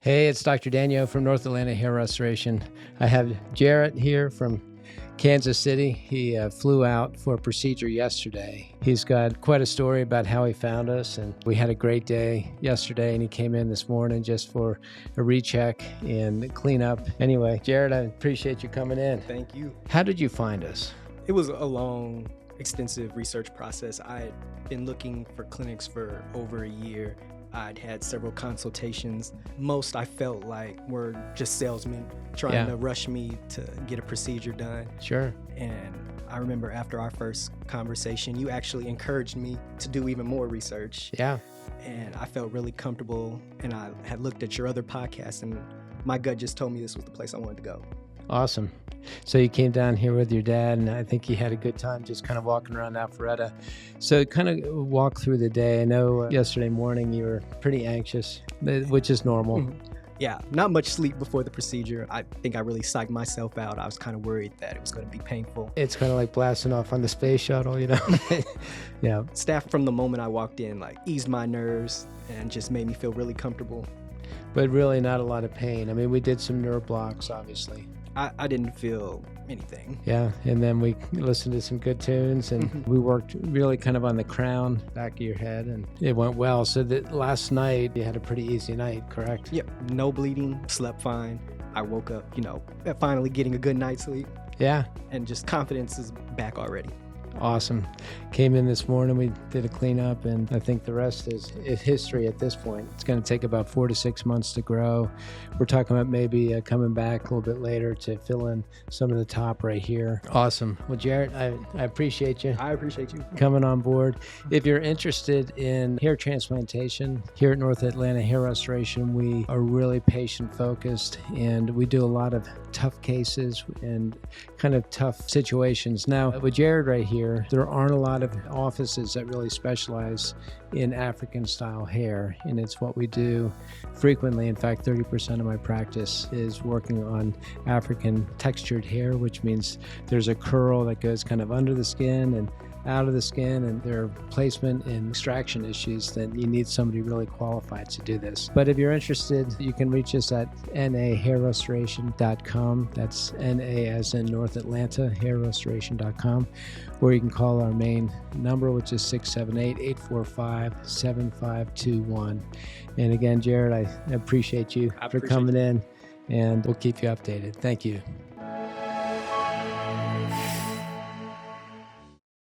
Hey, it's Dr. Danyo from North Atlanta Hair Restoration. I have Jarrett here from Kansas City. He flew out for a procedure yesterday. He's got quite a story about how he found us, and we had a great day yesterday, and he came in this morning just for a recheck and cleanup. Anyway, Jarrett, I appreciate you coming in. Thank you. How did you find us? It was a long, extensive research process. I had been looking for clinics for over a year. I'd had several consultations. Most I felt like were just salesmen trying to rush me to get a procedure done. Sure. And I remember after our first conversation, you actually encouraged me to do even more research. Yeah. And I felt really comfortable, and I had looked at your other podcast, and my gut just told me this was the place I wanted to go. Awesome. So you came down here with your dad, and I think you had a good time just kind of walking around Alpharetta. So kind of walk through the day. I know yesterday morning you were pretty anxious, which is normal. Mm-hmm. Yeah, not much sleep before the procedure. I think I really psyched myself out. I was kind of worried that it was going to be painful. It's kind of like blasting off on the space shuttle, you know? Yeah. Staff from the moment I walked in, eased my nerves and just made me feel really comfortable. But really not a lot of pain. I mean, we did some nerve blocks, obviously. I didn't feel anything. Yeah, and then we listened to some good tunes, and we worked really kind of on the crown, back of your head, and it went well. So that last night, you had a pretty easy night, correct? Yep, no bleeding, slept fine. I woke up, finally getting a good night's sleep. Yeah. And just confidence is back already. Awesome. Came in this morning, we did a cleanup, and I think the rest is history at this point. It's going to take about 4 to 6 months to grow. We're talking about maybe coming back a little bit later to fill in some of the top right here. Awesome. Well, Jarrett, I appreciate you. I appreciate you coming on board. If you're interested in hair transplantation, here at North Atlanta Hair Restoration, we are really patient focused, and we do a lot of tough cases and kind of tough situations. Now, with Jarrett right here, there aren't a lot of offices that really specialize in African style hair, and it's what we do frequently. In fact, 30% of my practice is working on African textured hair, which means there's a curl that goes kind of under the skin and out of the skin, and there are placement and extraction issues that you need somebody really qualified to do this. But if you're interested, you can reach us at nahairrestoration.com. That's NA as in North Atlanta, hairrestoration.com, or you can call our main number, which is 678-845-7521. And again, Jarrett, I appreciate you for coming in, and we'll keep you updated. Thank you.